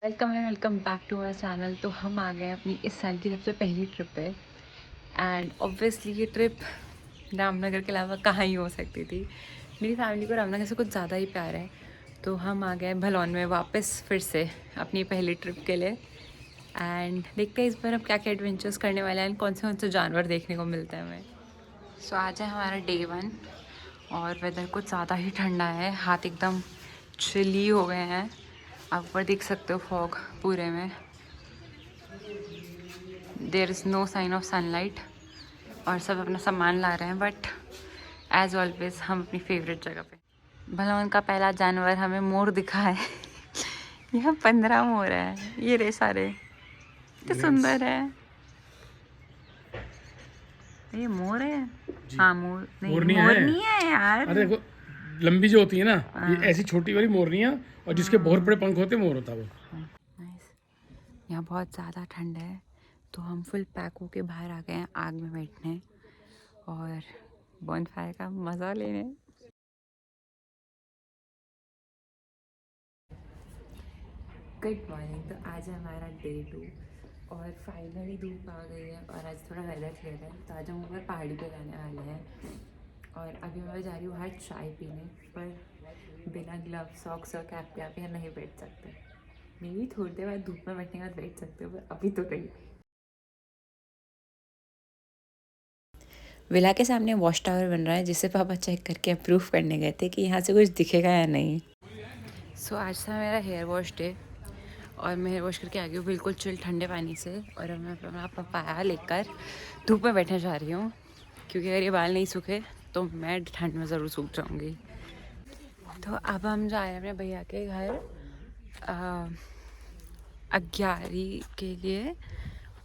Welcome back to our channel. तो हम आ गए अपनी इस साल की सबसे पहली ट्रिप पे। एंड ऑब्वियसली ये ट्रिप रामनगर के अलावा कहाँ ही हो सकती थी। मेरी फैमिली को रामनगर से कुछ ज़्यादा ही प्यार है, तो हम आ गए भलौन में वापस फिर से अपनी पहली ट्रिप के लिए। एंड देखते हैं इस बार हम क्या क्या एडवेंचर्स करने वाले हैं, कौन से जानवर देखने को मिलते हैं हमें। सो आज है हमारा डे 1 और वेदर कुछ ज़्यादा ही ठंडा है, हाथ एकदम चिली हो गए हैं। आप ऊपर देख सकते हो फॉग पूरे में, there is no sign of sunlight और सब अपना सामान ला रहे हैं। बट एज ऑलवेज हम अपनी फेवरेट जगह पे। भलौन का पहला जानवर हमें मोर दिखा है। यहाँ 15 मोर है, ये रे सारे, कितने सुंदर है। ये मोर है? हाँ मोर नहीं, मोरनी है यार। अरे देखो, लंबी जो होती है ना, ये हाँ। ऐसी छोटी वाली मोरनियाँ, और जिसके बहुत बड़े पंख होते हैं मोर होता है वो। नाइस। यहाँ बहुत ज़्यादा ठंड है, तो हम फुल पैक होके बाहर आ गए हैं आग में बैठने और बॉनफायर का मज़ा लेने। Good morning. तो आज है हमारा डे 2 और फाइनली धूप आ गई है और आज थोड़ा वेदर क्लियर है, तो आज हम ऊपर पहाड़ी पे जाने वाले हैं। और अभी मैं जा रही हूँ बाहर चाय पीने, पर बिना ग्लव सॉक्स और कैप के आप यहाँ नहीं बैठ सकते। मे भी थोड़ी देर बाद धूप में बैठने के बाद बैठ सकते हो, पर अभी तो नहीं। विला के सामने वॉच टावर बन रहा है, जिसे पापा चेक करके अप्रूव करने गए थे कि यहाँ से कुछ दिखेगा या नहीं। सो आज था मेरा हेयर वॉश डे और मैं हेयर वॉश करके आ गई हूँ बिल्कुल चिल ठंडे पानी से। और अब मैं अपना पपाया लेकर धूप में बैठने जा रही हूँ, क्योंकि अगर ये बाल नहीं सूखे तो मैं ठंड में ज़रूर सूख जाऊँगी। तो अब हम जा रहे हैं अपने भैया के घर 11 के लिए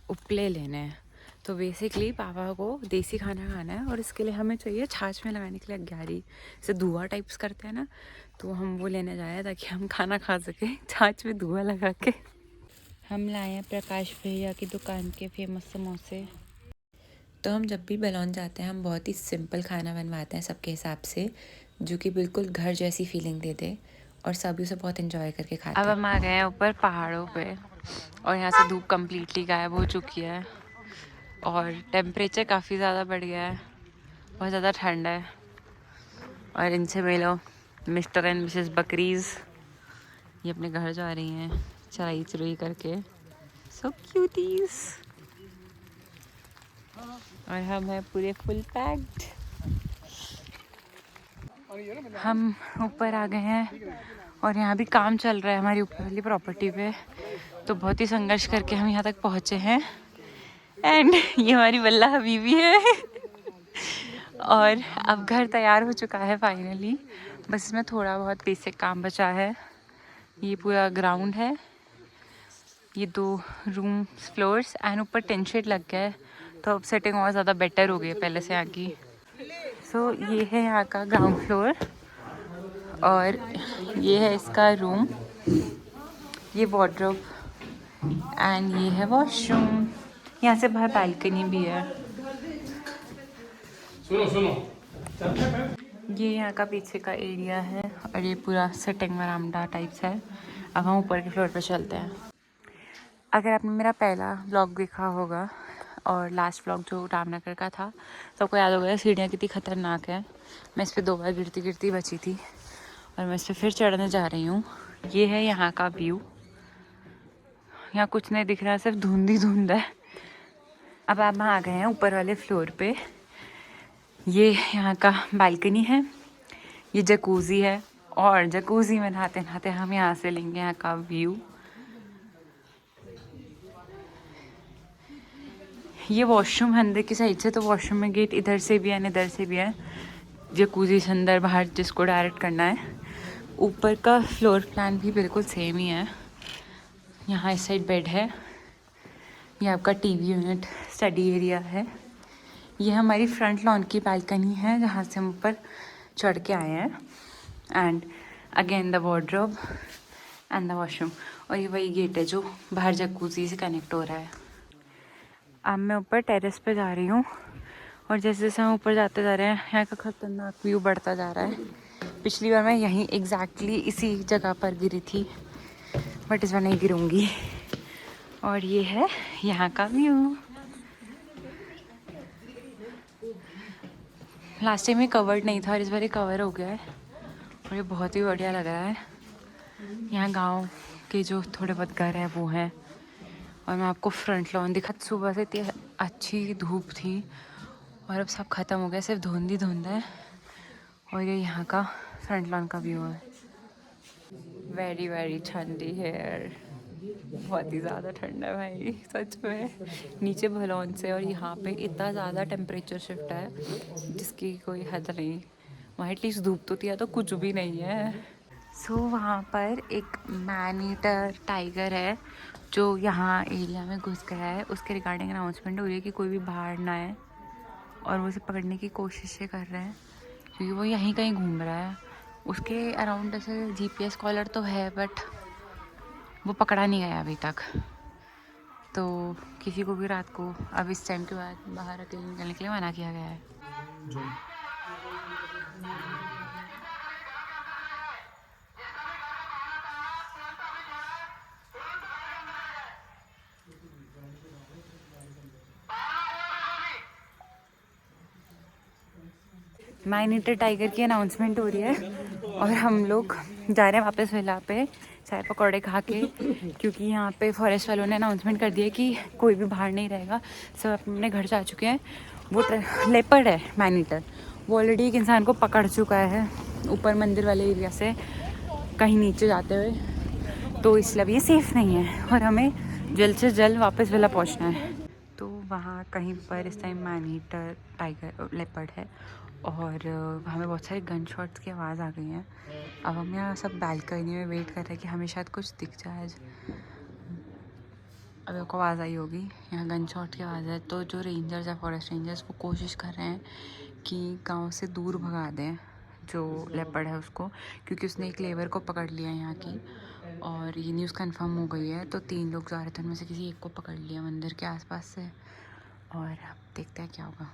उपले लेने हैं। तो बेसिकली पापा को देसी खाना खाना है और इसके लिए हमें चाहिए छाछ में लगाने के लिए 11 से धुआं टाइप्स करते हैं ना, तो हम वो लेने जाए हैं ताकि हम खाना खा सकें छाछ में धुआं लगा के। हम लाए हैं प्रकाश भैया की दुकान के फेमस समोसे। तो हम जब भी बलौन जाते हैं हम बहुत ही सिंपल खाना बनवाते हैं सबके हिसाब से, जो कि बिल्कुल घर जैसी फीलिंग दे दे और सभी उसे बहुत एंजॉय करके खाते हैं। अब हम आ गए हैं ऊपर पहाड़ों पे और यहाँ से धूप कम्प्लीटली गायब हो चुकी है और टेम्परेचर काफ़ी ज़्यादा बढ़ गया है, बहुत ज़्यादा ठंड है। और इनसे मिलो मिस्टर एंड मिसेस बकरीज़, ये अपने घर जा रही हैं चराई चुराई करके। सो क्यूटीज। और हम हैं पूरे फुल पैक्ड। हम ऊपर आ गए हैं और यहाँ भी काम चल रहा है हमारी ऊपर वाली प्रॉपर्टी पे, तो बहुत ही संघर्ष करके हम यहाँ तक पहुँचे हैं। एंड ये हमारी वल्ला हबीबी है। और अब घर तैयार हो चुका है फाइनली, बस इसमें थोड़ा बहुत बेसिक काम बचा है। ये पूरा ग्राउंड है, ये 2 रूम फ्लोर्स एंड ऊपर टेन शेड लग गया है, तो अब सेटिंग और ज़्यादा बेटर हो गई है पहले से यहाँ की। सो ये है यहाँ का ग्राउंड फ्लोर और ये है इसका रूम, ये वार्डरोब एंड ये है वॉशरूम। यहाँ से बाहर बालकनी भी है। सुनो ये यहाँ का पीछे का एरिया है और ये पूरा सिटिंग वरांडा टाइप्स है। अब हम ऊपर के फ्लोर पर चलते हैं। अगर आपने मेरा पहला व्लॉग देखा होगा और लास्ट व्लॉग जो रामनगर का था, तो आपको याद होगा सीढ़ियाँ कितनी ख़तरनाक है। मैं इस पर 2 बार गिरती गिरती बची थी और मैं इस पर फिर चढ़ने जा रही हूँ। ये है यहाँ का व्यू, यहाँ कुछ नहीं दिख रहा, सिर्फ धुंध ही धुंध है। अब आप आ गए हैं ऊपर वाले फ्लोर पे। ये यहाँ का बालकनी है, ये जकूज़ी है और जकूज़ी में नहाते नहाते हम यहाँ से लेंगे यहाँ का व्यू। ये वॉशरूम है अंदर की साइड से, तो वॉशरूम में गेट इधर से भी है इधर से भी है। जकूज़ी से अंदर बाहर जिसको डायरेक्ट करना है। ऊपर का फ्लोर प्लान भी बिल्कुल सेम ही है। यहाँ इस साइड बेड है, ये आपका टीवी यूनिट स्टडी एरिया है। ये हमारी फ्रंट लॉन की बालकनी है जहाँ से हम ऊपर चढ़ के आए हैं। And again the wardrobe and the washroom. और ये वही गेट है जो बाहर जकूज़ी से कनेक्ट हो रहा है। अब मैं ऊपर टेरेस पे जा रही हूँ और जैसे जैसे हम ऊपर जाते जा रहे हैं यहाँ का खतरनाक व्यू बढ़ता जा रहा है। पिछली बार मैं यहीं एग्जैक्टली इसी जगह पर गिरी थी, बट इस बार नहीं गिरूंगी। और ये है यहाँ का व्यू। लास्ट टाइम ये कवर्ड नहीं था और इस बार ये कवर हो गया है और ये बहुत ही बढ़िया लग रहा है। यहाँ गांव के जो थोड़े बहुत घर हैं वो हैं। और मैं आपको फ्रंट लॉन दिखा। सुबह से इतनी अच्छी धूप थी और अब सब ख़त्म हो गया, सिर्फ धुंध ही धुंध है। और ये यहाँ का फ्रंट लॉन का व्यू है। वेरी वेरी ठंडी है, बहुत ही ज़्यादा ठंडा है भाई सच में। नीचे भलौन से और यहाँ पे इतना ज़्यादा टेम्परेचर शिफ्ट है जिसकी कोई हद नहीं। वहाँ एटलीस्ट धूप तो थी, तो कुछ भी नहीं है। वहाँ पर एक मैन ईटर टाइगर है जो यहाँ एरिया में घुस गया है। उसके रिगार्डिंग अनाउंसमेंट हो रही है कि कोई भी बाहर ना आए और वो उसे पकड़ने की कोशिशें कर रहे हैं क्योंकि वो यहीं कहीं घूम रहा है। उसके अराउंड ऐसे GPS कॉलर तो है बट वो पकड़ा नहीं गया अभी तक। तो किसी को भी रात को अब इस टाइम के बाद बाहर अकेले निकलने के लिए मना किया गया है। मैन ईटर टाइगर की अनाउंसमेंट हो रही है और हम लोग जा रहे हैं वापस विला पे चाय पकौड़े खा के, क्योंकि यहाँ पे फॉरेस्ट वालों ने अनाउंसमेंट कर दिया कि कोई भी बाहर नहीं रहेगा, सब अपने घर जा चुके हैं। वो लेपर्ड है मैन ईटर, वो ऑलरेडी एक इंसान को पकड़ चुका है ऊपर मंदिर वाले एरिया से कहीं नीचे जाते हुए, तो इसलिए अब ये सेफ़ नहीं है और हमें जल्द से जल्द वापस विला पहुँचना है। तो वहाँ कहीं पर इस time man eater tiger leopard है और हमें बहुत सारे गन शॉट्स की आवाज़ आ गई है। अब हम यहाँ सब बालकनी में वेट कर रहे हैं कि हमें शायद कुछ दिख जाए। अभी आपको आवाज़ आई होगी, यहाँ गन शॉट की आवाज़ है। तो जो रेंजर्स हैं, फॉरेस्ट रेंजर्स, वो कोशिश कर रहे हैं कि गांव से दूर भगा दें जो लेपर्ड है उसको, क्योंकि उसने एक लेबर को पकड़ लिया है यहाँ की और ये न्यूज़ कंफर्म हो गई है। तो 3 लोग जा रहे थे, उनमें से किसी एक को पकड़ लिया मंदिर के आसपास से और अब देखते हैं क्या होगा।